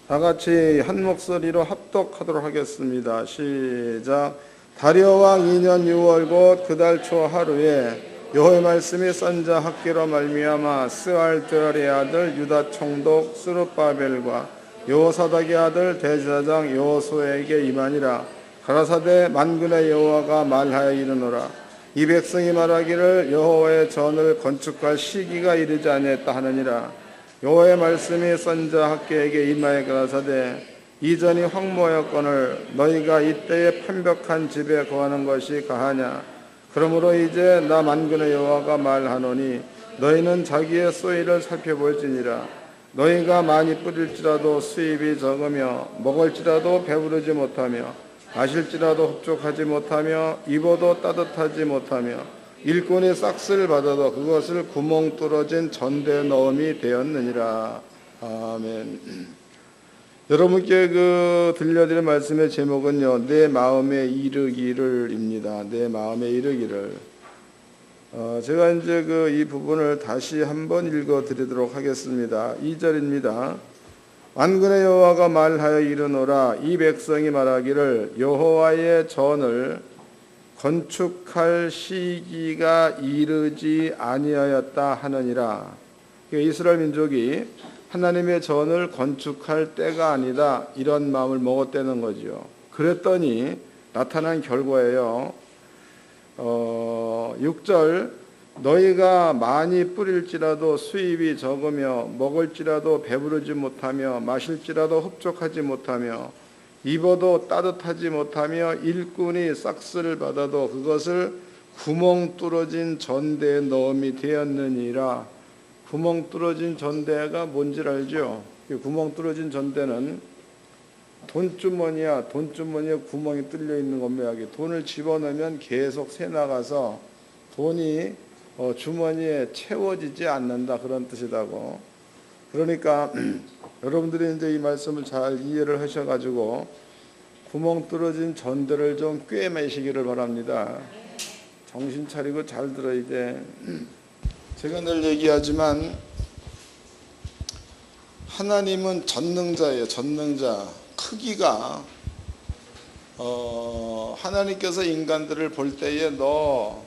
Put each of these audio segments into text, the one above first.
다 같이 한 목소리로 합독하도록 하겠습니다. 시작. 다리오 왕 2년 6월 곧 그 달 초 하루에 여호와의 말씀이 선자 학기로 말미암아 스알드엘의 아들 유다 총독 스룹바벨과 여호사닥의 아들 대제사장 여호수아에게 임하니라. 가라사대 만군의 여호와가 말하여 이르노라. 이 백성이 말하기를 여호와의 전을 건축할 시기가 이르지 아니했다 하느니라. 여호와의 말씀이 선자 학계에게 임하여 가라사대 이전이 황무하였거늘 너희가 이때에 판벽한 집에 거하는 것이 가하냐. 그러므로 이제 나 만군의 여호와가 말하노니 너희는 자기의 소위를 살펴볼지니라. 너희가 많이 뿌릴지라도 수입이 적으며 먹을지라도 배부르지 못하며 마실지라도 흡족하지 못하며 입어도 따뜻하지 못하며 일꾼이 싹쓸 받아도 그것을 구멍 뚫어진 전대 넣음이 되었느니라. 아멘. 여러분께 들려드릴 말씀의 제목은요, 내 마음에 이르기를입니다. 내 마음에 이르기를. 제가 이제 이 부분을 다시 한번 읽어드리도록 하겠습니다. 2절입니다. 만군의 여호와가 말하여 이르노라. 이 백성이 말하기를 여호와의 전을 건축할 시기가 이르지 아니하였다 하느니라. 이스라엘 민족이 하나님의 전을 건축할 때가 아니다, 이런 마음을 먹었다는 거죠. 그랬더니 나타난 결과예요. 6절 너희가 많이 뿌릴지라도 수입이 적으며 먹을지라도 배부르지 못하며 마실지라도 흡족하지 못하며 입어도 따뜻하지 못하며 일꾼이 싹쓸을 받아도 그것을 구멍 뚫어진 전대에 넣음이 되었느니라. 구멍 뚫어진 전대가 뭔지를 알죠? 구멍 뚫어진 전대는 돈주머니에 구멍이 뚫려 있는 겁니다. 돈을 집어넣으면 계속 새나가서 돈이 주머니에 채워지지 않는다, 그런 뜻이라고. 그러니까 여러분들이 이제 이 말씀을 잘 이해를 하셔가지고 구멍 뚫어진 전대를 좀 꿰매시기를 바랍니다. 정신 차리고 잘 들어야 돼. 제가 늘 얘기하지만 하나님은 전능자예요. 전능자. 크기가 하나님께서 인간들을 볼 때에 너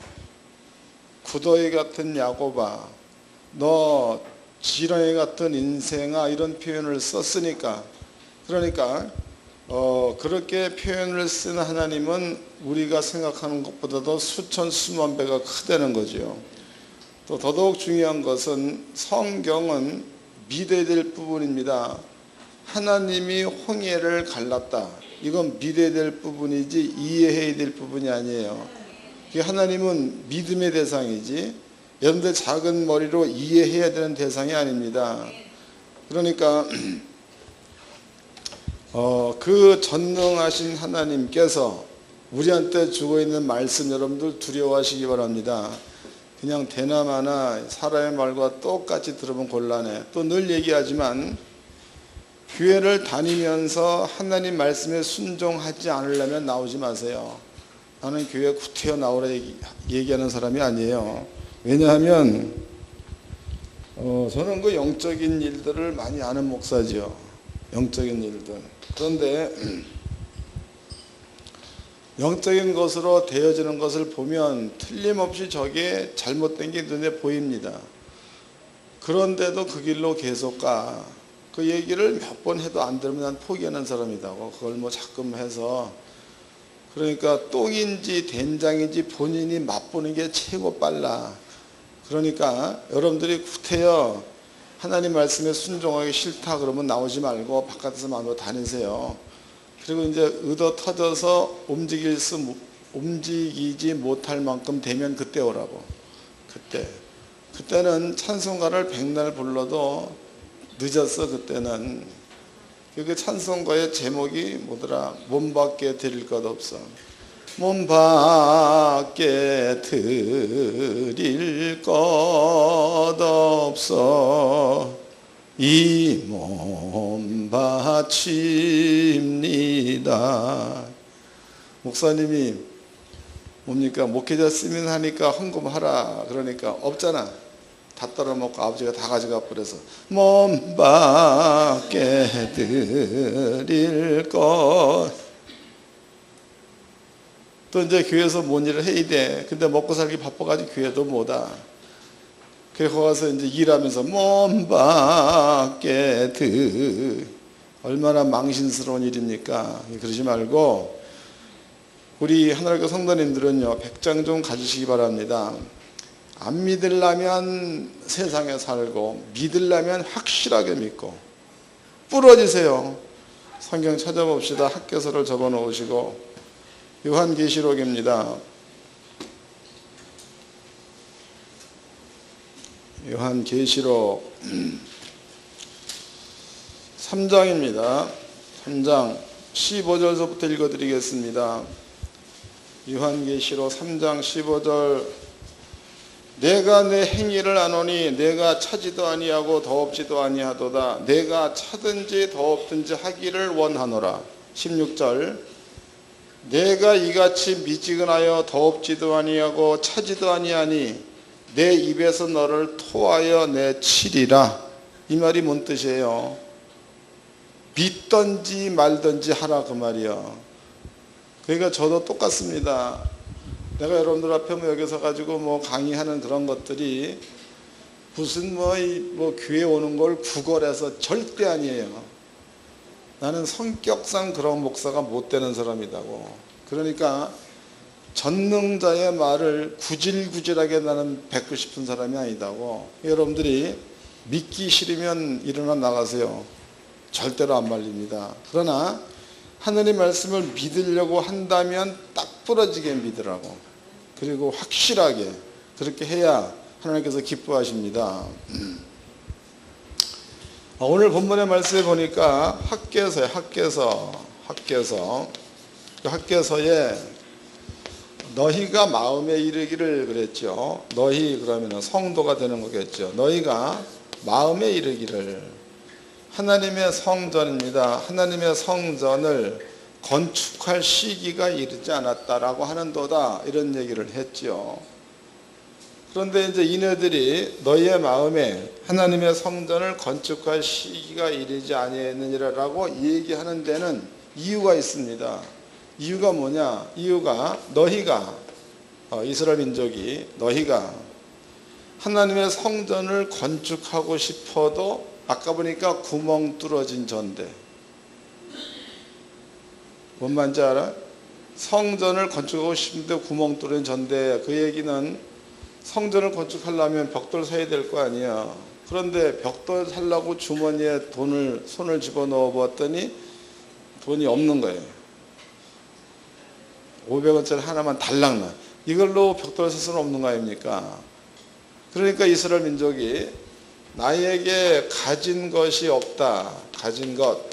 구더기 같은 야곱아, 너 지렁이 같은 인생아, 이런 표현을 썼으니까, 그러니까 그렇게 표현을 쓴 하나님은 우리가 생각하는 것보다도 수천 수만 배가 크다는 거죠. 또 더더욱 중요한 것은 성경은 믿어야 될 부분입니다. 하나님이 홍해를 갈랐다, 이건 믿어야 될 부분이지 이해해야 될 부분이 아니에요. 하나님은 믿음의 대상이지 여러분들 작은 머리로 이해해야 되는 대상이 아닙니다. 그러니까 그 전능하신 하나님께서 우리한테 주고 있는 말씀 여러분들 두려워하시기 바랍니다. 그냥 대나마나 사람의 말과 똑같이 들으면 곤란해. 또 늘 얘기하지만 교회를 다니면서 하나님 말씀에 순종하지 않으려면 나오지 마세요. 나는 교회 구태여 나오라 얘기하는 사람이 아니에요. 왜냐하면 저는 영적인 일들을 많이 아는 목사죠. 영적인 일들. 그런데 영적인 것으로 되어지는 것을 보면 틀림없이 저게 잘못된 게 눈에 보입니다. 그런데도 그 길로 계속 가. 그 얘기를 몇 번 해도 안 들으면 난 포기하는 사람이라고. 그걸 자끔 해서, 그러니까 똥인지 된장인지 본인이 맛보는 게 최고 빨라. 그러니까 여러분들이 구태여 하나님 말씀에 순종하기 싫다 그러면 나오지 말고 바깥에서 마음으로 다니세요. 그리고 이제 의도 터져서 움직이지 못할 만큼 되면 그때 오라고. 그때는 찬송가를 백날 불러도 늦었어. 그때는. 그 찬송가의 제목이 뭐더라? 몸 밖에 드릴 것 없어. 몸 밖에 드릴 것 없어 이 몸 바칩니다. 목사님이 뭡니까? 목회자 쓰면 하니까 헌금하라 그러니까 없잖아. 다 떨어먹고 아버지가 다 가져가 버려서 몸 밖에 드릴 것. 또 이제 교회에서 뭔 일을 해야 돼. 근데 먹고 살기 바빠가지고 교회도 못 와. 그래 거기 가서 이제 일하면서 몸 밖에 얼마나 망신스러운 일입니까? 그러지 말고 우리 하나님께 성도님들은요, 백장 좀 가지시기 바랍니다. 안 믿으려면 세상에 살고 믿으려면 확실하게 믿고 부러지세요. 성경 찾아봅시다. 학교서를 접어 놓으시고 요한계시록입니다. 요한계시록 3장입니다. 3장 15절서부터 읽어드리겠습니다. 요한계시록 3장 15절. 내가 내 행위를 아노니 내가 차지도 아니하고 더없지도 아니하도다. 내가 차든지 더없든지 하기를 원하노라. 16절. 내가 이같이 미지근하여 더없지도 아니하고 차지도 아니하니 내 입에서 너를 토하여 내치리라. 이 말이 뭔 뜻이에요? 믿든지 말든지 하라 그 말이요. 그러니까 저도 똑같습니다. 내가 여러분들 앞에 여기서 가지고 강의하는 그런 것들이 무슨 교회 오는 걸 구걸해서 절대 아니에요. 나는 성격상 그런 목사가 못 되는 사람이라고. 그러니까 전능자의 말을 구질구질하게 나는 뱉고 싶은 사람이 아니다고. 여러분들이 믿기 싫으면 일어나 나가세요. 절대로 안 말립니다. 그러나 하느님 말씀을 믿으려고 한다면 딱 부러지게 믿으라고. 그리고 확실하게 그렇게 해야 하나님께서 기뻐하십니다. 오늘 본문의 말씀에 보니까 학개서에 너희가 마음에 이르기를 그랬죠. 너희 그러면 성도가 되는 거겠죠. 너희가 마음에 이르기를. 하나님의 성전입니다. 하나님의 성전을 건축할 시기가 이르지 않았다라고 하는도다, 이런 얘기를 했죠. 그런데 이제 이네들이 너희의 마음에 하나님의 성전을 건축할 시기가 이르지 아니했느니라라고 얘기하는 데는 이유가 있습니다. 이유가 뭐냐? 이유가 너희가 이스라엘 민족이 너희가 하나님의 성전을 건축하고 싶어도 아까 보니까 구멍 뚫어진 전대. 뭔 말인지 알아? 성전을 건축하고 싶은데 구멍 뚫어진 전대. 그 얘기는 성전을 건축하려면 벽돌 사야 될 거 아니야. 그런데 벽돌 살라고 주머니에 손을 집어넣어 보았더니 돈이 없는 거예요. 500원짜리 하나만 달랑나. 이걸로 벽돌 살 수는 없는 거 아닙니까? 그러니까 이스라엘 민족이 나에게 가진 것이 없다. 가진 것.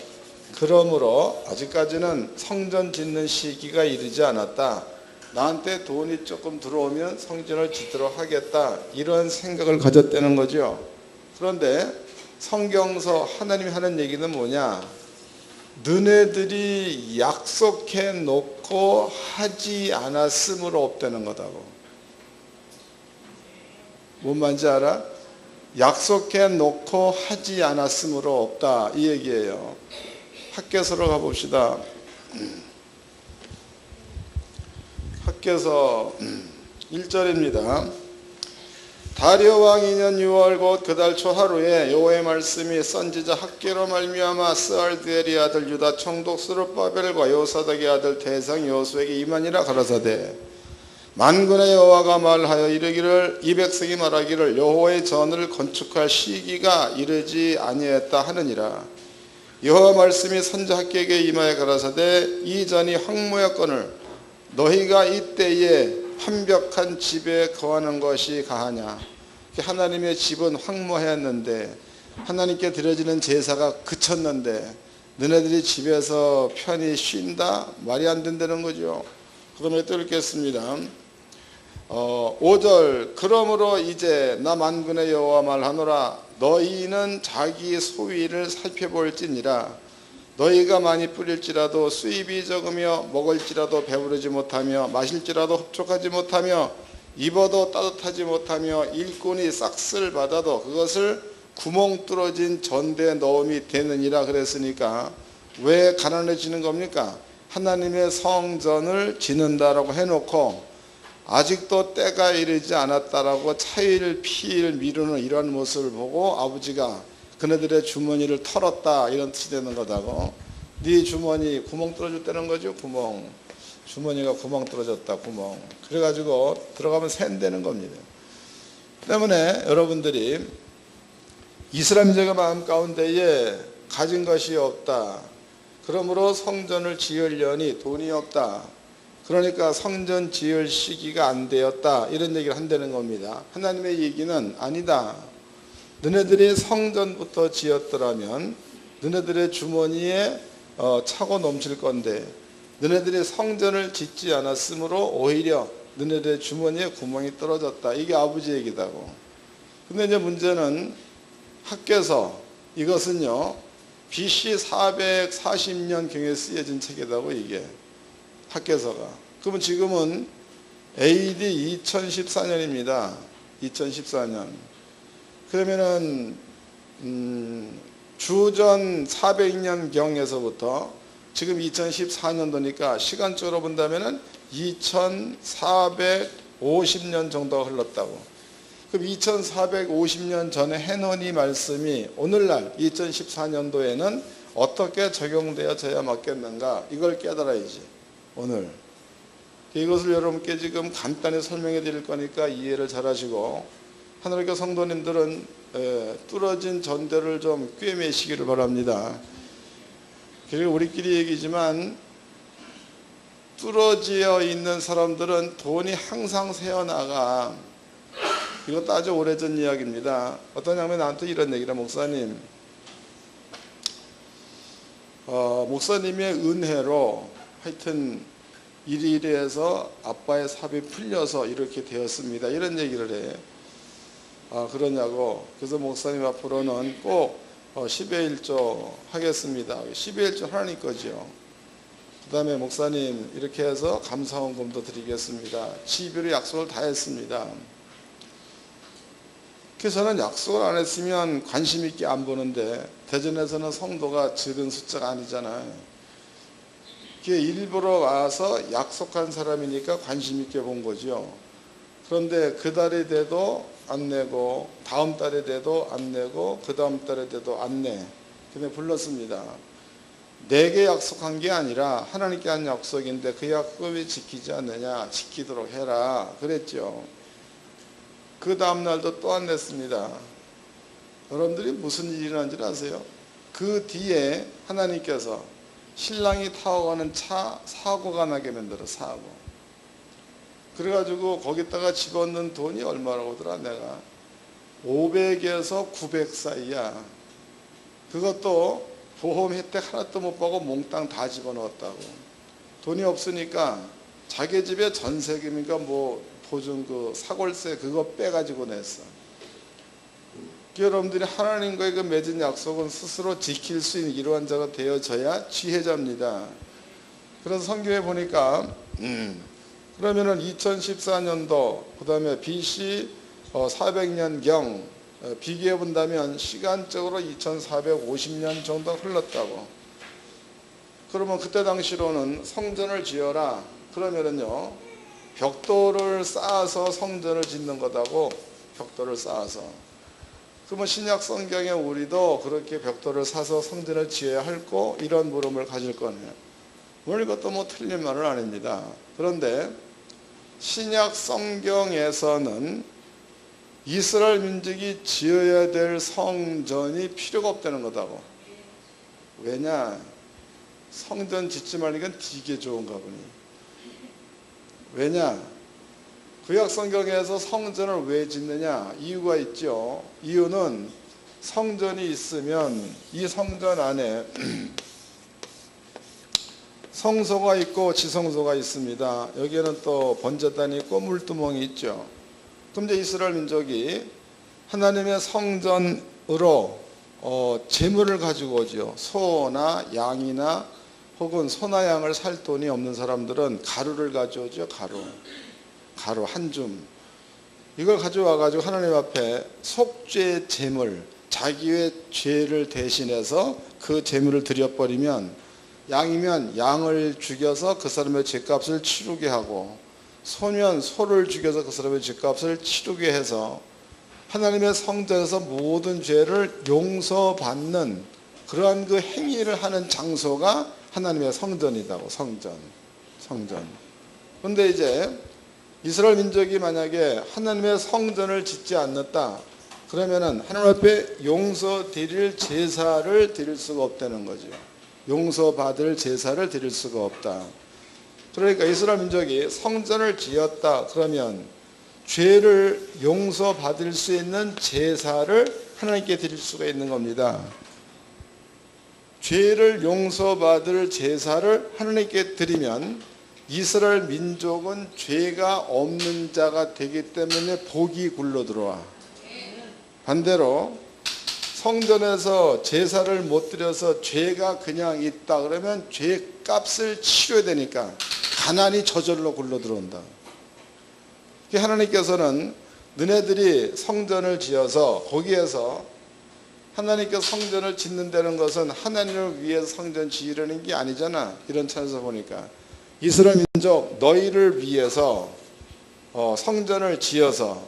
그러므로 아직까지는 성전 짓는 시기가 이르지 않았다. 나한테 돈이 조금 들어오면 성전을 짓도록 하겠다. 이런 생각을 가졌다는 거죠. 그런데 성경서 하나님이 하는 얘기는 뭐냐? 너네들이 약속해 놓고 하지 않았으므로 없다는 거다고. 뭔 말인지 알아? 약속해 놓고 하지 않았으므로 없다, 이 얘기예요. 학개서로 가봅시다. 학개서 1절입니다. 다리오 왕 2년 6월 곧 그달 초 하루에 여호와의 말씀이 선지자 학개로 말미암아 스알드엘의 아들 유다 총독 스룹바벨과 요사닥의 아들 대상 여호수에게 임하니라. 가라사대 만군의 여호와가 말하여 이르기를 이 백성이 말하기를 여호와의 전을 건축할 시기가 이르지 아니했다 하느니라. 여호와 말씀이 선지자 학개에게 임하여 가라사대 이 전이 황무였거늘 너희가 이때에 완벽한 집에 거하는 것이 가하냐. 하나님의 집은 황무했는데 하나님께 드려지는 제사가 그쳤는데 너네들이 집에서 편히 쉰다? 말이 안 된다는 거죠. 그러면 또 읽겠습니다. 5절 그러므로 이제 나 만군의 여호와 말하노라. 너희는 자기 소위를 살펴볼지니라. 너희가 많이 뿌릴지라도 수입이 적으며 먹을지라도 배부르지 못하며 마실지라도 흡족하지 못하며 입어도 따뜻하지 못하며 일꾼이 싹쓸 받아도 그것을 구멍 뚫어진 전대에 넣음이 되느니라 그랬으니까 왜 가난해지는 겁니까? 하나님의 성전을 짓는다라고 해놓고 아직도 때가 이르지 않았다라고 차일 피일 미루는 이런 모습을 보고 아버지가 그네들의 주머니를 털었다 이런 뜻이 되는 거다고. 네 주머니 구멍 뚫어줬다는 거죠. 구멍. 주머니가 구멍 뚫어졌다. 구멍. 그래가지고 들어가면 샌다는 겁니다. 때문에 여러분들이 이스라엘 민족의 마음 가운데에 가진 것이 없다. 그러므로 성전을 지으려니 돈이 없다. 그러니까 성전 지을 시기가 안 되었다. 이런 얘기를 한다는 겁니다. 하나님의 얘기는 아니다. 너네들이 성전부터 지었더라면 너네들의 주머니에 차고 넘칠 건데 너네들이 성전을 짓지 않았으므로 오히려 너네들의 주머니에 구멍이 떨어졌다. 이게 아버지 얘기다고. 근데 이제 문제는 학개서 이것은요 BC 440년경에 쓰여진 책이다고. 이게 학개서가. 그러면 지금은 AD 2014년입니다. 2014년. 그러면은 주전 400년경에서부터 지금 2014년도니까 시간적으로 본다면은 2450년 정도가 흘렀다고. 그럼 2450년 전에 해놓은 이 말씀이 오늘날 2014년도에는 어떻게 적용되어져야 맞겠는가? 이걸 깨달아야지. 오늘 이것을 여러분께 지금 간단히 설명해 드릴 거니까 이해를 잘 하시고 하늘교회 성도님들은 뚫어진 전대를 좀 꿰매시기를 바랍니다. 그리고 우리끼리 얘기지만 뚫어지어 있는 사람들은 돈이 항상 새어나가. 이것도 아주 오래전 이야기입니다. 어떤 양반이 나한테 이런 얘기를, 목사님, 목사님의 은혜로 하여튼 이리이리해서 아빠의 삽이 풀려서 이렇게 되었습니다. 이런 얘기를 해. 아, 그러냐고. 그래서 목사님 앞으로는 꼭 10의 1조 하겠습니다. 10의 1조 하나님 거죠. 그 다음에 목사님 이렇게 해서 감사원금도 드리겠습니다. 12로 약속을 다 했습니다. 그래서 저는 약속을 안 했으면 관심 있게 안 보는데 대전에서는 성도가 적은 숫자가 아니잖아요. 그게 일부러 와서 약속한 사람이니까 관심 있게 본 거죠. 그런데 그 달이 돼도 안 내고 다음 달에 돼도 안 내고 그 다음 달에 돼도 안 내. 근데 불렀습니다. 내게 약속한 게 아니라 하나님께 한 약속인데 그 약속을 지키지 않느냐. 지키도록 해라 그랬죠. 그 다음 날도 또 안 냈습니다. 여러분들이 무슨 일이 일어난지 아세요? 그 뒤에 하나님께서 신랑이 타고 가는 차 사고가 나게 만들어. 사고. 그래가지고 거기다가 집어넣는 돈이 얼마라고 하더라. 내가 500에서 900 사이야. 그것도 보험 혜택 하나도 못 받고 몽땅 다 집어넣었다고. 돈이 없으니까 자기 집에 전세금인가 뭐 보증 그 사골세 그거 빼가지고 냈어. 여러분들이 하나님과의 그 맺은 약속은 스스로 지킬 수 있는 이러한 자가 되어져야 지혜자입니다. 그래서 성경에 보니까 그러면은 2014년도 그 다음에 BC 400년경 비교해 본다면 시간적으로 2450년 정도 흘렀다고. 그러면 그때 당시로는 성전을 지어라. 그러면은요 벽돌을 쌓아서 성전을 짓는 거다고. 벽돌을 쌓아서. 그러면 신약 성경에 우리도 그렇게 벽돌을 사서 성전을 지어야 할고 이런 물음을 가질 거네요. 물론 이것도 뭐 틀린 말은 아닙니다. 그런데 신약 성경에서는 이스라엘 민족이 지어야 될 성전이 필요가 없다는 거다고. 왜냐? 성전 짓지 말니까 되게 좋은가 보니. 왜냐? 구약 성경에서 성전을 왜 짓느냐? 이유가 있죠. 이유는 성전이 있으면 이 성전 안에 성소가 있고 지성소가 있습니다. 여기에는 또 번제단이 있고 물두멍이 있죠. 그럼 이제 이스라엘 민족이 하나님의 성전으로 제물을 가지고 오죠. 소나 양이나 혹은 소나 양을 살 돈이 없는 사람들은 가루를 가져오죠. 가루 한 줌. 이걸 가져와 가지고 하나님 앞에 속죄 제물, 자기의 죄를 대신해서 그 제물을 드려버리면, 양이면 양을 죽여서 그 사람의 죄값을 치르게 하고, 소면 소를 죽여서 그 사람의 죄값을 치르게 해서 하나님의 성전에서 모든 죄를 용서받는 그러한 그 행위를 하는 장소가 하나님의 성전이라고. 성전. 그런데 이제 이스라엘 민족이 만약에 하나님의 성전을 짓지 않았다 그러면은 하나님 앞에 용서 드릴 제사를 드릴 수가 없다는 거죠. 용서받을 제사를 드릴 수가 없다. 그러니까 이스라엘 민족이 성전을 지었다 그러면 죄를 용서받을 수 있는 제사를 하나님께 드릴 수가 있는 겁니다. 죄를 용서받을 제사를 하나님께 드리면 이스라엘 민족은 죄가 없는 자가 되기 때문에 복이 굴러 들어와. 반대로 성전에서 제사를 못 드려서 죄가 그냥 있다 그러면 죄값을 치러야 되니까 가난이 저절로 굴러 들어온다. 하나님께서는 너네들이 성전을 지어서 거기에서 하나님께서 성전을 짓는다는 것은 하나님을 위해서 성전 지으려는 게 아니잖아. 이런 차에서 보니까 이스라엘 민족 너희를 위해서 성전을 지어서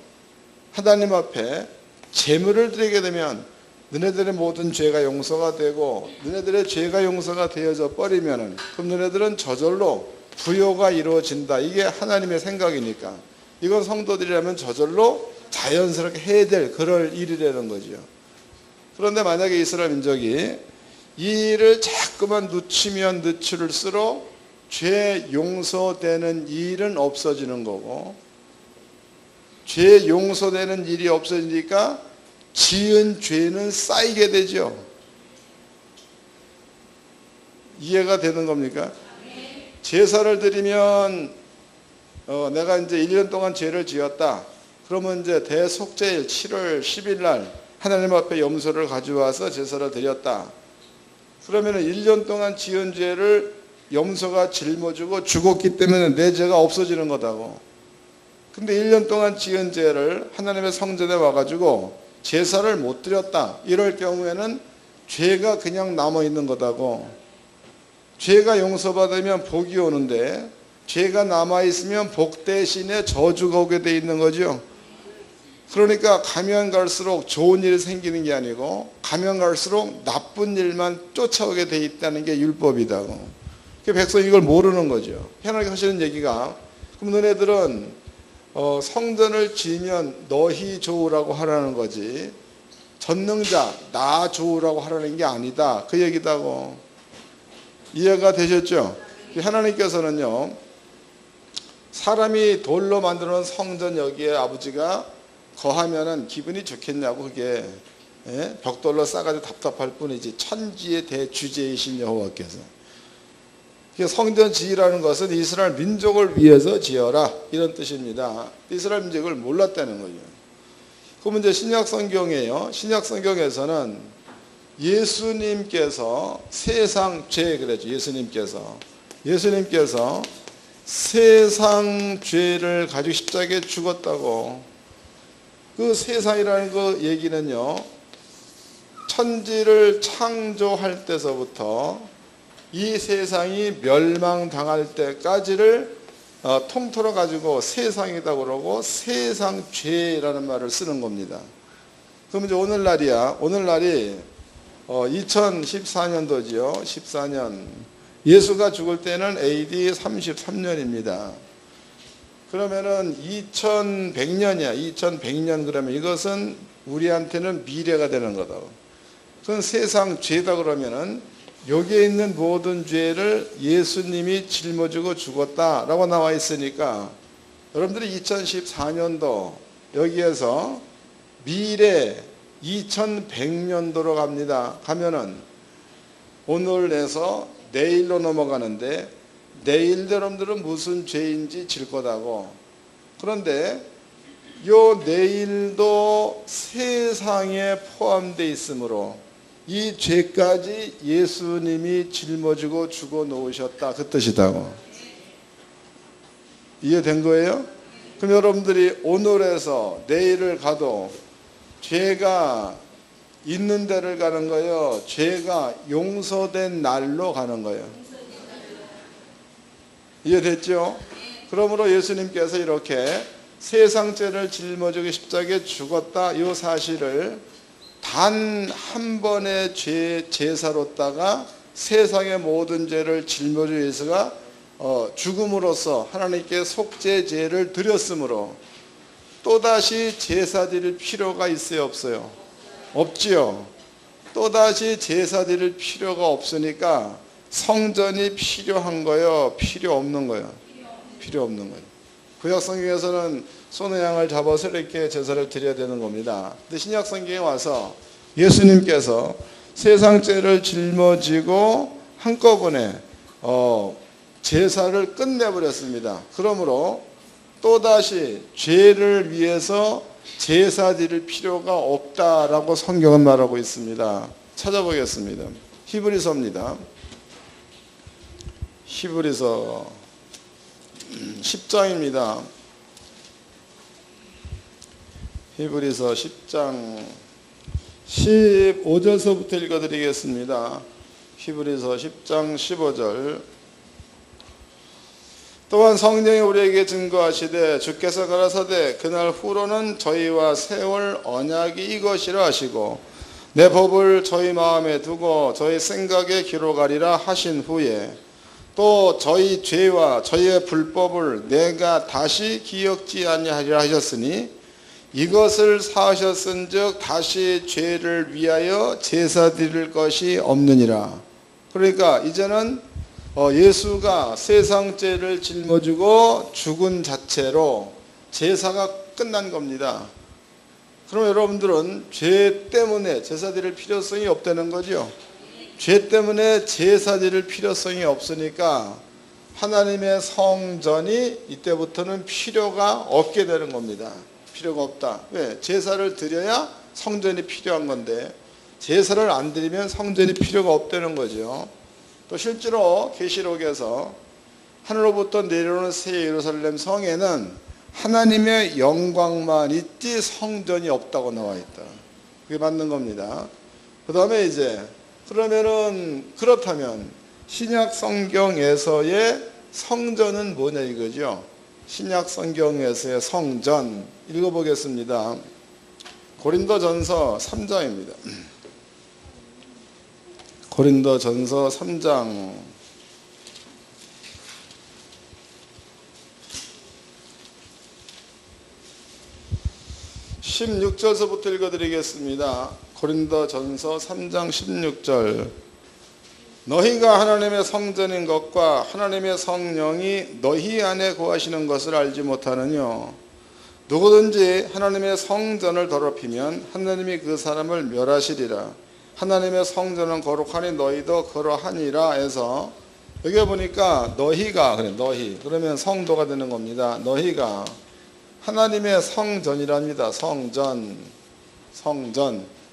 하나님 앞에 제물을 드리게 되면 너네들의 모든 죄가 용서가 되고, 너네들의 죄가 용서가 되어져 버리면 그럼 너네들은 저절로 부요가 이루어진다. 이게 하나님의 생각이니까 이건 성도들이라면 저절로 자연스럽게 해야 될 그럴 일이라는 거죠. 그런데 만약에 이스라엘 민족이 이 일을 자꾸만 늦추면 늦출수록 죄 용서되는 일은 없어지는 거고, 죄 용서되는 일이 없어지니까 지은 죄는 쌓이게 되죠. 이해가 되는 겁니까? 제사를 드리면 내가 이제 1년 동안 죄를 지었다. 그러면 이제 대속죄일 7월 10일 날 하나님 앞에 염소를 가져와서 제사를 드렸다. 그러면 1년 동안 지은 죄를 염소가 짊어지고 죽었기 때문에 내 죄가 없어지는 거다고. 근데 1년 동안 지은 죄를 하나님의 성전에 와가지고 제사를 못 드렸다. 이럴 경우에는 죄가 그냥 남아있는 거다고. 죄가 용서받으면 복이 오는데 죄가 남아있으면 복 대신에 저주가 오게 돼 있는 거죠. 그러니까 가면 갈수록 좋은 일이 생기는 게 아니고 가면 갈수록 나쁜 일만 쫓아오게 돼 있다는 게 율법이다고. 백성이 이걸 모르는 거죠. 하나님께서 하시는 얘기가, 그럼 너네들은 성전을 지으면 너희 좋으라고 하라는 거지 전능자 나 좋으라고 하라는 게 아니다. 그 얘기다고. 이해가 되셨죠? 하나님께서는요, 사람이 돌로 만들어 놓은 성전 여기에 아버지가 거하면은 기분이 좋겠냐고. 그게 벽돌로 싸가지고 답답할 뿐이지 천지의 대주제이신 여호와께서. 성전 지으라는 것은 이스라엘 민족을 위해서 지어라 이런 뜻입니다. 이스라엘 민족을 몰랐다는 거죠. 그러면 이제 신약 성경이에요. 신약 성경에서는 예수님께서 세상 죄 그랬죠. 예수님께서 세상 죄를 가지고 십자가에 죽었다고. 그 세상이라는 그 얘기는요, 천지를 창조할 때서부터 이 세상이 멸망당할 때까지를 통틀어 가지고 세상이다 그러고 세상 죄라는 말을 쓰는 겁니다. 그럼 이제 오늘날이 2014년도지요. 14년. 예수가 죽을 때는 AD 33년입니다. 그러면은 2100년이야. 2100년 그러면 이것은 우리한테는 미래가 되는 거다. 그건 세상 죄다 그러면은 여기에 있는 모든 죄를 예수님이 짊어지고 죽었다라고 나와 있으니까 여러분들이 2014년도 여기에서 미래 2100년도로 갑니다. 가면은 오늘에서 내일로 넘어가는데 내일 여러분들은 무슨 죄인지 질 거다고. 그런데 요 내일도 세상에 포함되어 있으므로 이 죄까지 예수님이 짊어지고 죽어 놓으셨다 그 뜻이다고. 이해된 거예요? 그럼 여러분들이 오늘에서 내일을 가도 죄가 있는 데를 가는 거예요? 죄가 용서된 날로 가는 거예요? 이해됐죠? 그러므로 예수님께서 이렇게 세상 죄를 짊어지고 십자가에 죽었다 이 사실을 단 한 번의 제사로다가 세상의 모든 죄를 짊어지고 예수가 죽음으로써 하나님께 속죄제를 드렸으므로 또다시 제사 드릴 필요가 있어요, 없어요? 없지요. 또다시 제사 드릴 필요가 없으니까 성전이 필요한 거예요, 필요 없는 거예요? 필요 없는 거예요. 구약 성경에서는 소는 양을 잡아서 이렇게 제사를 드려야 되는 겁니다. 근데 신약 성경에 와서 예수님께서 세상 죄를 짊어지고 한꺼번에 제사를 끝내버렸습니다. 그러므로 또다시 죄를 위해서 제사 드릴 필요가 없다라고 성경은 말하고 있습니다. 찾아보겠습니다. 히브리서입니다. 히브리서 10장입니다. 히브리서 10장 15절서부터 읽어드리겠습니다. 히브리서 10장 15절. 또한 성령이 우리에게 증거하시되 주께서 가라사대 그날 후로는 저희와 세울 언약이 이것이라 하시고 내 법을 저희 마음에 두고 저희 생각에 기록하리라 하신 후에 또 저희 죄와 저희의 불법을 내가 다시 기억지 아니하리라 하셨으니 이것을 사하셨은즉 다시 죄를 위하여 제사 드릴 것이 없느니라. 그러니까 이제는 예수가 세상 죄를 짊어지고 죽은 자체로 제사가 끝난 겁니다. 그럼 여러분들은 죄 때문에 제사 드릴 필요성이 없다는 거죠. 죄 때문에 제사 드릴 필요성이 없으니까 하나님의 성전이 이때부터는 필요가 없게 되는 겁니다. 필요가 없다. 왜? 제사를 드려야 성전이 필요한 건데 제사를 안 드리면 성전이 필요가 없다는 거죠. 또 실제로 계시록에서 하늘로부터 내려오는 새 예루살렘 성에는 하나님의 영광만 있지 성전이 없다고 나와 있다. 그게 맞는 겁니다. 그 다음에 이제 그렇다면 신약 성경에서의 성전은 뭐냐 이거죠. 신약 성경에서의 성전 읽어보겠습니다. 고린도전서 3장입니다. 고린도전서 3장 16절서부터 읽어드리겠습니다. 고린도전서 3장 16절. 너희가 하나님의 성전인 것과 하나님의 성령이 너희 안에 거하시는 것을 알지 못하느뇨. 누구든지 하나님의 성전을 더럽히면 하나님이 그 사람을 멸하시리라. 하나님의 성전은 거룩하니 너희도 그러하니라 해서 여기 보니까 너희가 그래 너희 그러면 성도가 되는 겁니다. 너희가 하나님의 성전이랍니다. 성전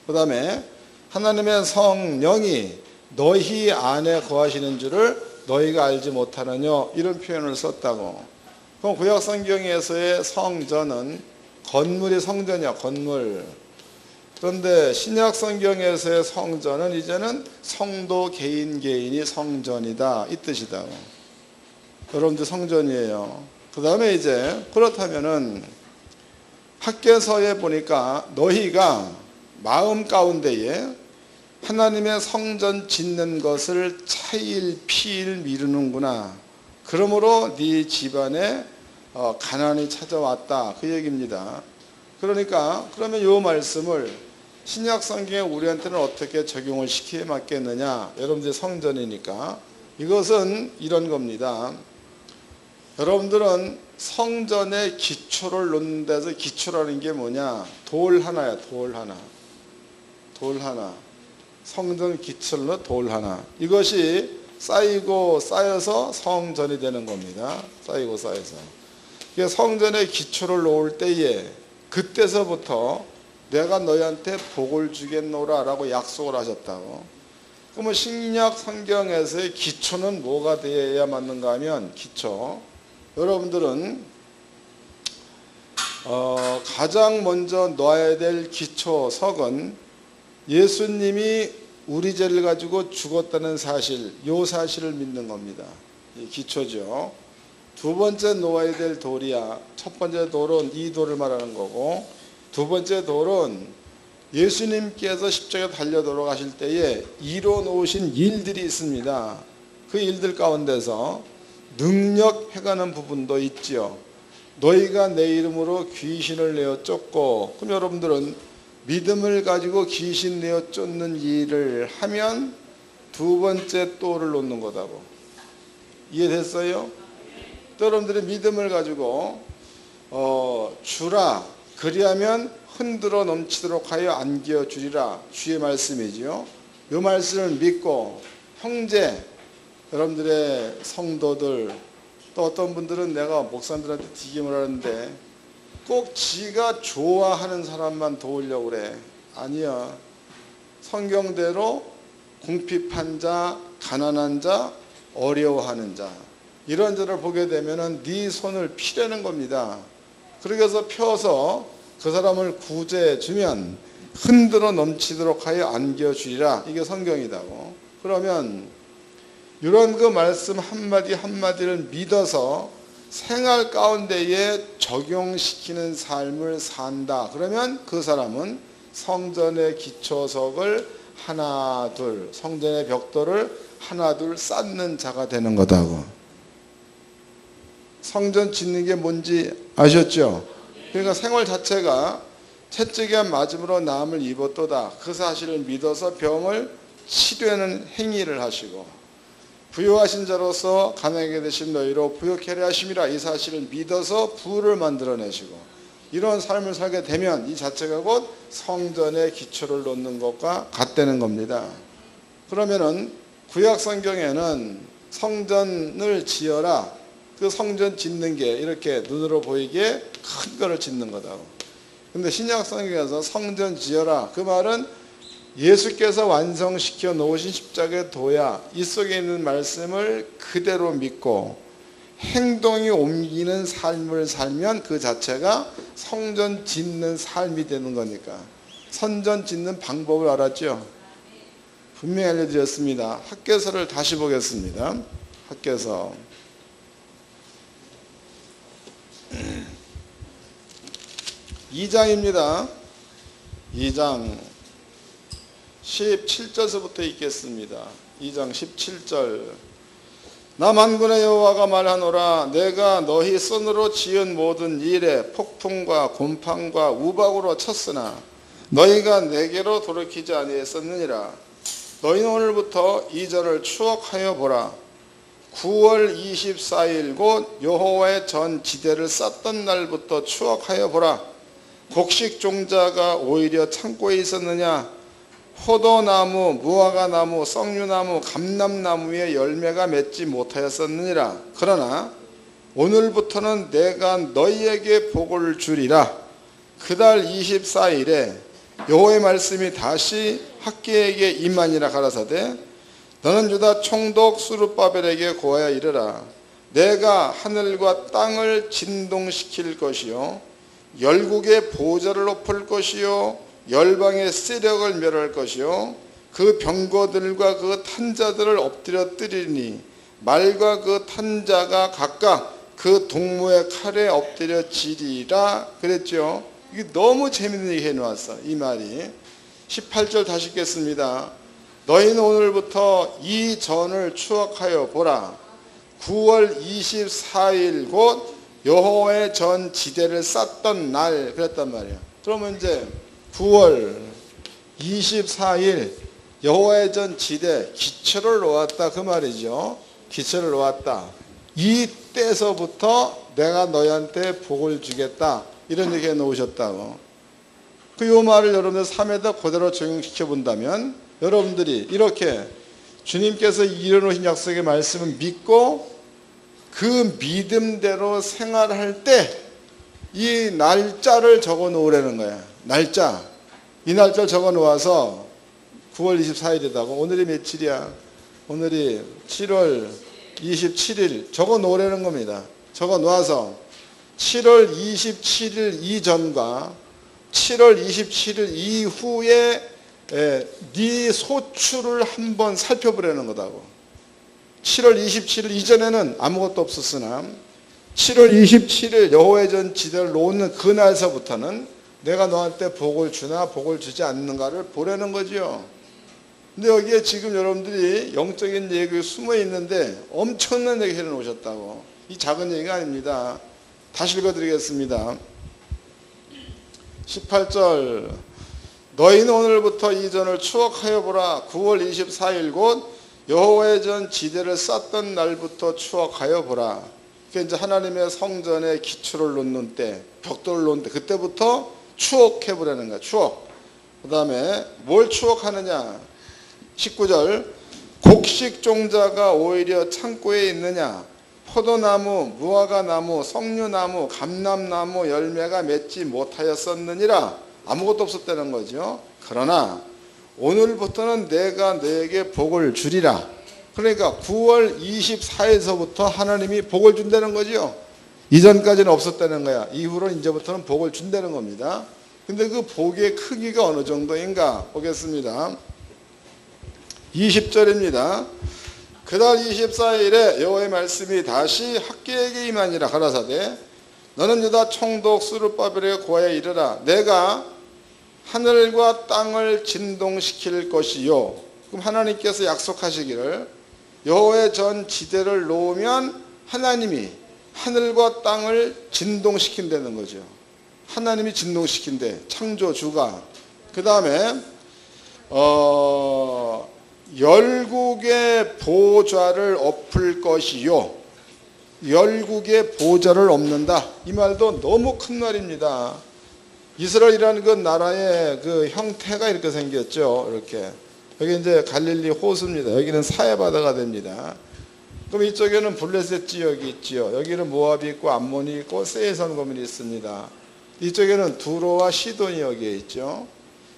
그 다음에 하나님의 성령이 너희 안에 거하시는 줄을 너희가 알지 못하느뇨 이런 표현을 썼다고. 그럼 구약 성경에서의 성전은 건물이 성전이야. 건물. 그런데 신약 성경에서의 성전은 이제는 성도 개인이 성전이다 이 뜻이다. 여러분들 성전이에요. 그 다음에 이제 그렇다면은 학개서에 보니까 너희가 마음 가운데에 하나님의 성전 짓는 것을 차일 피일 미루는구나. 그러므로 네 집안에 가난이 찾아왔다 그 얘기입니다. 그러니까 그러면 이 말씀을 신약 성경에 우리한테는 어떻게 적용을 시키게 맞겠느냐. 여러분들이 성전이니까 이것은 이런 겁니다. 여러분들은 성전의 기초를 놓는 데서 기초라는 게 뭐냐. 돌 하나야. 돌 하나. 성전 기초로 돌 하나. 이것이 쌓이고 쌓여서 성전이 되는 겁니다. 쌓이고 쌓여서. 성전의 기초를 놓을 때에 그때서부터 내가 너희한테 복을 주겠노라 라고 약속을 하셨다고. 그러면 신약 성경에서의 기초는 뭐가 되어야 맞는가 하면 기초. 여러분들은 가장 먼저 놓아야 될 기초석은 예수님이 우리 죄를 가지고 죽었다는 사실, 이 사실을 믿는 겁니다. 이 기초죠. 두 번째 놓아야 될 돌이야. 첫 번째 돌은 이 돌을 말하는 거고, 두 번째 돌은 예수님께서 십자가에 달려 돌아가실 때에 이뤄 놓으신 일들이 있습니다. 그 일들 가운데서 능력해가는 부분도 있지요. 너희가 내 이름으로 귀신을 내어 쫓고, 그럼 여러분들은 믿음을 가지고 귀신 내어 쫓는 일을 하면 두 번째 돌을 놓는 거다고. 이해됐어요? 또 여러분들이 믿음을 가지고 주라, 그리하면 흔들어 넘치도록 하여 안겨 주리라, 주의 말씀이지요. 이 말씀을 믿고 형제, 여러분들의 성도들, 또 어떤 분들은 내가 목사님들한테 튀김을 하는데 꼭 지가 좋아하는 사람만 도우려고 그래. 아니야. 성경대로 궁핍한 자, 가난한 자, 어려워하는 자, 이런 자를 보게 되면은 네 손을 피려는 겁니다. 그렇게 해서 펴서 그 사람을 구제해 주면 흔들어 넘치도록 하여 안겨주리라. 이게 성경이다고. 그러면 이런 그 말씀 한마디 한마디를 믿어서 생활 가운데에 적용시키는 삶을 산다. 그러면 그 사람은 성전의 기초석을 하나 둘, 성전의 벽돌을 하나 둘 쌓는 자가 되는 거다고. 성전 짓는 게 뭔지 아셨죠? 그러니까 생활 자체가 채찍에 맞음으로 남을 입었도다. 그 사실을 믿어서 병을 치료하는 행위를 하시고, 부유하신 자로서 가난하게 되신 너희로 부유케 하려 하심이라, 이 사실을 믿어서 부를 만들어내시고, 이런 삶을 살게 되면 이 자체가 곧 성전의 기초를 놓는 것과 같다는 겁니다. 그러면은 구약 성경에는 성전을 지어라, 그 성전 짓는 게 이렇게 눈으로 보이기에 큰 거를 짓는 거다고. 근데 신약 성경에서 성전 지어라, 그 말은 예수께서 완성시켜 놓으신 십자가에 둬야, 이 속에 있는 말씀을 그대로 믿고 행동이 옮기는 삶을 살면 그 자체가 성전 짓는 삶이 되는 거니까. 성전 짓는 방법을 알았죠? 분명히 알려드렸습니다. 학개서를 다시 보겠습니다. 학개서 2장입니다. 2장 17절서부터 읽겠습니다. 2장 17절. 나 만군의 여호와가 말하노라, 내가 너희 손으로 지은 모든 일에 폭풍과 곰팡과 우박으로 쳤으나 너희가 내게로 돌이키지 아니했었느니라. 너희는 오늘부터 이 절을 추억하여 보라. 9월 24일 곧 여호와의 전 지대를 쌓던 날부터 추억하여 보라. 곡식 종자가 오히려 창고에 있었느냐? 포도나무, 무화과나무, 석류나무, 감람나무에 열매가 맺지 못하였었느니라. 그러나 오늘부터는 내가 너희에게 복을 주리라. 그달 24일에 여호와의 말씀이 다시 학개에게 임하니라. 가라사대 너는 유다 총독 스룹바벨에게 고하여 이르라. 내가 하늘과 땅을 진동시킬 것이요 열국의 보좌를 높일 것이요 열방의 세력을 멸할 것이요 그 병거들과 그 탄자들을 엎드려뜨리니 말과 그 탄자가 각각 그 동무의 칼에 엎드려지리라. 그랬죠. 이게 너무 재밌는 얘기 해놓았어. 이 말이 18절 다시 읽겠습니다. 너희는 오늘부터 이 전을 추억하여 보라. 9월 24일 곧 여호와의 전 지대를 쌓던 날. 그랬단 말이야. 그러면 이제 9월 24일 여호와의 전 지대 기초를 놓았다, 그 말이죠. 기초를 놓았다. 이때서부터 내가 너희한테 복을 주겠다, 이런 얘기 해놓으셨다고. 그 요 말을 여러분들 삶에다 그대로 적용시켜 본다면 여러분들이 이렇게 주님께서 이뤄놓으신 약속의 말씀을 믿고 그 믿음대로 생활할 때 이 날짜를 적어 놓으라는 거야. 날짜. 이 날짜를 적어 놓아서 9월 24일이다고. 오늘이 며칠이야? 오늘이 7월 27일 적어 놓으라는 겁니다. 적어 놓아서 7월 27일 이전과 7월 27일 이후에 네 소출을 한번 살펴보려는 거다고. 7월 27일 이전에는 아무것도 없었으나 7월 27일 여호와의 전 지대를 놓는 그날서부터는 내가 너한테 복을 주나 복을 주지 않는가를 보려는 거죠. 근데 여기에 지금 여러분들이 영적인 얘기가 숨어 있는데 엄청난 얘기를 해놓으셨다고. 이 작은 얘기가 아닙니다. 다시 읽어드리겠습니다. 18절 너희는 오늘부터 이 전을 추억하여 보라. 9월 24일 곧 여호와의 전 지대를 쌓던 날부터 추억하여 보라. 그게 이제 하나님의 성전에 기초를 놓는 때, 벽돌을 놓는 때, 그때부터 추억해 보라는 거야. 추억. 그 다음에 뭘 추억하느냐. 19절 곡식 종자가 오히려 창고에 있느냐. 포도나무, 무화과나무, 석류나무, 감람나무 열매가 맺지 못하였었느니라. 아무것도 없었다는 거죠. 그러나 오늘부터는 내가 너에게 복을 주리라. 그러니까 9월 24일서부터 하나님이 복을 준다는 거죠. 이전까지는 없었다는 거야. 이후로는 이제부터는 복을 준다는 겁니다. 근데 그 복의 크기가 어느 정도인가 보겠습니다. 20절입니다. 그달 24일에 여호와의 말씀이 다시 학개에게 임하니라. 가라사대 너는 유다 총독 스룹바벨에게 고하여 이르라. 내가 하늘과 땅을 진동시킬 것이요. 그럼 하나님께서 약속하시기를 여호와의 전 지대를 놓으면 하나님이 하늘과 땅을 진동시킨다는 거죠. 하나님이 진동시킨대. 창조주가. 그 다음에 열국의 보좌를 엎을 것이요. 열국의 보좌를 엎는다. 이 말도 너무 큰 말입니다. 이스라엘이라는 그 나라의 그 형태가 이렇게 생겼죠. 이렇게. 여기 이제 갈릴리 호수입니다. 여기는 사해바다가 됩니다. 그럼 이쪽에는 블레셋 지역이 있지요. 여기는 모압이 있고 암몬이 있고 세이선 거민이 있습니다. 이쪽에는 두로와 시돈이 여기에 있죠.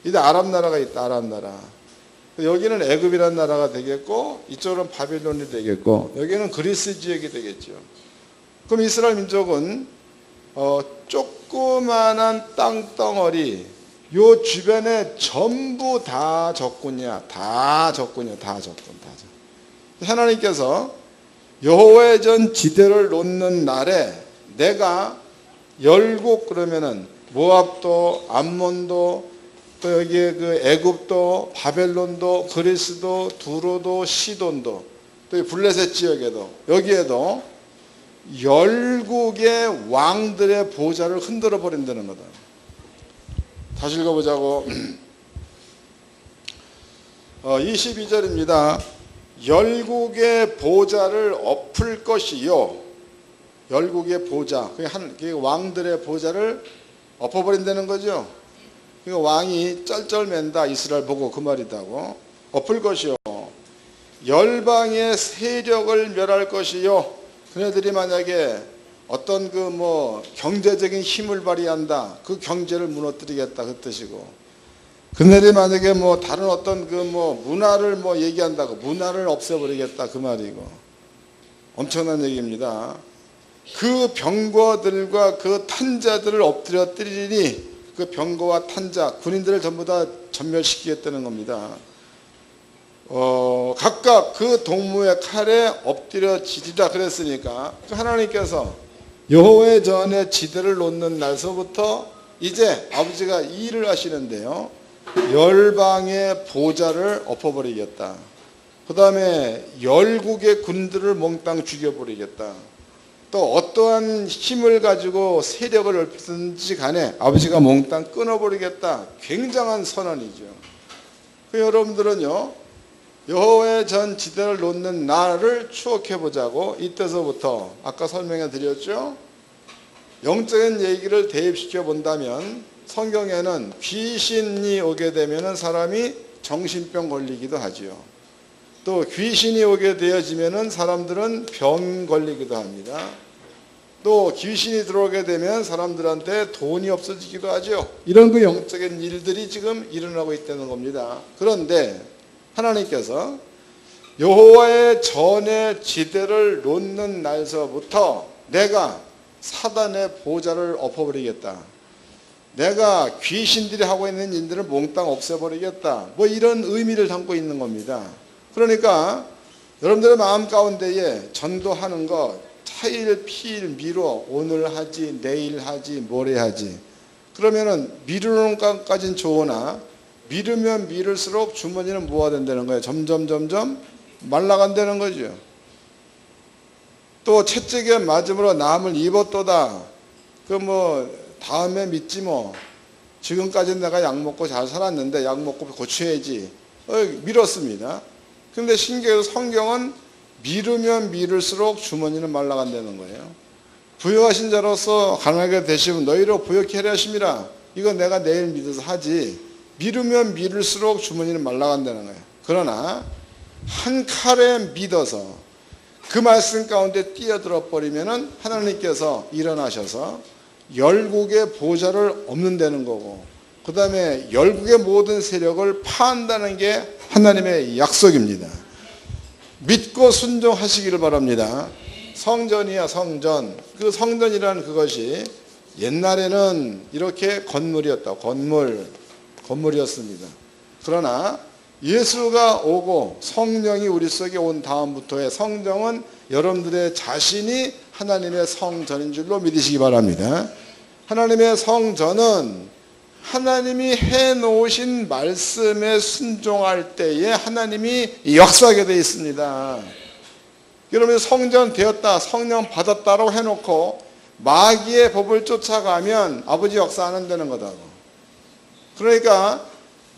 이제 아랍 나라가 있다. 아랍 나라. 여기는 애굽이라는 나라가 되겠고 이쪽은 바빌론이 되겠고 여기는 그리스 지역이 되겠죠. 그럼 이스라엘 민족은 조그만한 땅덩어리 요 주변에 전부 다 적군이야. 다 적군이야. 다 적군. 하나님께서 여호와의 전 지대를 놓는 날에 내가 열국 그러면은 모압도 암몬도 또 여기에 그 애굽도 바벨론도 그리스도 두로도 시돈도 또 블레셋 지역에도 여기에도 열국의 왕들의 보좌를 흔들어 버린다는 거다. 다시 읽어보자고. 22절입니다. 열국의 보좌를 엎을 것이요. 열국의 보좌, 그게 왕들의 보좌를 엎어버린다는 거죠. 그러니까 왕이 쩔쩔맨다 이스라엘 보고 그 말이다고. 엎을 것이요. 열방의 세력을 멸할 것이요. 그네들이 만약에 어떤 그 경제적인 힘을 발휘한다. 그 경제를 무너뜨리겠다 그 뜻이고. 그네들이 만약에 다른 어떤 그 문화를 얘기한다고 문화를 없애버리겠다 그 말이고. 엄청난 얘기입니다. 그 병거들과 그 탄자들을 엎드려 때리니 그 병거와 탄자 군인들을 전부 다 전멸시키겠다는 겁니다. 각각 그 동무의 칼에 엎드려지리라 그랬으니까 하나님께서 여호와의 전에 지대를 놓는 날서부터 이제 아버지가 이 일을 하시는데요. 열방의 보좌를 엎어버리겠다. 그 다음에 열국의 군들을 몽땅 죽여버리겠다. 또 어떠한 힘을 가지고 세력을 넓히든지 간에 아버지가 몽땅 끊어버리겠다. 굉장한 선언이죠. 여러분들은요. 여호와의 전 지대를 놓는 날을 추억해 보자고. 이때서부터 아까 설명해 드렸죠. 영적인 얘기를 대입시켜 본다면 성경에는 귀신이 오게 되면 사람이 정신병 걸리기도 하죠. 또 귀신이 오게 되어지면 사람들은 병 걸리기도 합니다. 또 귀신이 들어오게 되면 사람들한테 돈이 없어지기도 하죠. 이런 그 영적인 일들이 지금 일어나고 있다는 겁니다. 그런데 하나님께서 여호와의 전의 지대를 놓는 날서부터 내가 사단의 보좌를 엎어버리겠다. 내가 귀신들이 하고 있는 일들을 몽땅 없애버리겠다. 뭐 이런 의미를 담고 있는 겁니다. 그러니까 여러분들의 마음 가운데에 전도하는 것 차일 피일 미뤄 오늘 하지 내일 하지 모레 하지 그러면은 미루는 것까지는 좋으나 미루면 미룰수록 주머니는 뭐가 된다는 거예요. 점점 말라간다는 거죠. 또 채찍에 맞음으로 남을 입었도다. 그 뭐 다음에 믿지 뭐. 지금까지는 내가 약 먹고 잘 살았는데 약 먹고 고쳐야지. 미뤘습니다. 근데 신기해서 성경은 미루면 미룰수록 주머니는 말라간다는 거예요. 부유하신 자로서 가난하게 되시면 너희로 부욕케 하려 하심이라. 이건 내가 내일 믿어서 하지. 미루면 미룰수록 주머니는 말라간다는 거예요. 그러나 한 칼에 믿어서 그 말씀 가운데 뛰어들어 버리면은 하나님께서 일어나셔서 열국의 보좌를 없는다는 거고, 그 다음에 열국의 모든 세력을 파한다는 게 하나님의 약속입니다. 믿고 순종하시기를 바랍니다. 성전이야 성전. 그 성전이라는 그것이 옛날에는 이렇게 건물이었다. 건물이었습니다. 그러나 예수가 오고 성령이 우리 속에 온 다음부터의 성전은 여러분들의 자신이 하나님의 성전인 줄로 믿으시기 바랍니다. 하나님의 성전은 하나님이 해놓으신 말씀에 순종할 때에 하나님이 역사하게 되어 있습니다. 여러분 성전 되었다, 성령 받았다라고 해놓고 마귀의 법을 쫓아가면 아버지 역사 안 한다는 거다고. 그러니까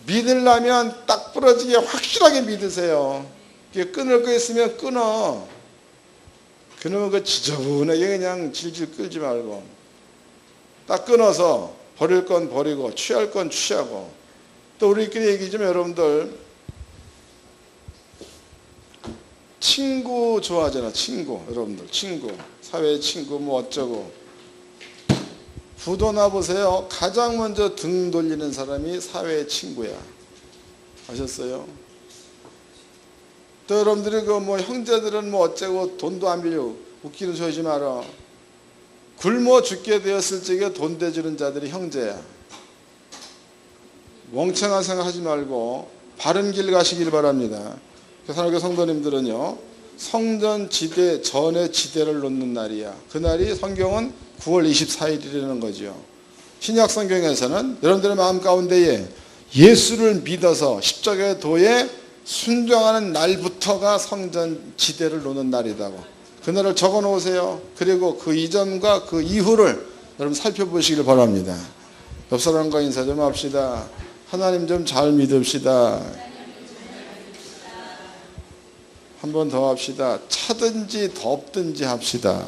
믿으려면 딱 부러지게 확실하게 믿으세요. 끊을 거 있으면 끊어. 그놈의 그 지저분하게 그냥 질질 끌지 말고 딱 끊어서 버릴 건 버리고 취할 건 취하고. 또 우리끼리 얘기 좀 여러분들 친구 좋아하잖아. 친구 여러분들 친구 사회 친구 뭐 어쩌고. 부도나 보세요. 가장 먼저 등 돌리는 사람이 사회의 친구야. 아셨어요? 또 여러분들이 그 뭐 형제들은 뭐 어쩌고 돈도 안 빌려 웃기는 소리 하지 마라. 굶어 죽게 되었을 적에 돈 대주는 자들이 형제야. 멍청한 생각하지 말고 바른 길 가시길 바랍니다. 사랑하는 성도님들은요, 성전 지대 전에 지대를 놓는 날이야. 그날이 성경은 9월 24일이라는 거죠. 신약 성경에서는 여러분들의 마음 가운데에 예수를 믿어서 십자가의 도에 순종하는 날부터가 성전 지대를 놓는 날이라고. 그날을 적어 놓으세요. 그리고 그 이전과 그 이후를 여러분 살펴보시길 바랍니다. 옆 사람과 인사 좀 합시다. 하나님 좀 잘 믿읍시다. 한 번 더 합시다. 차든지 덥든지 합시다.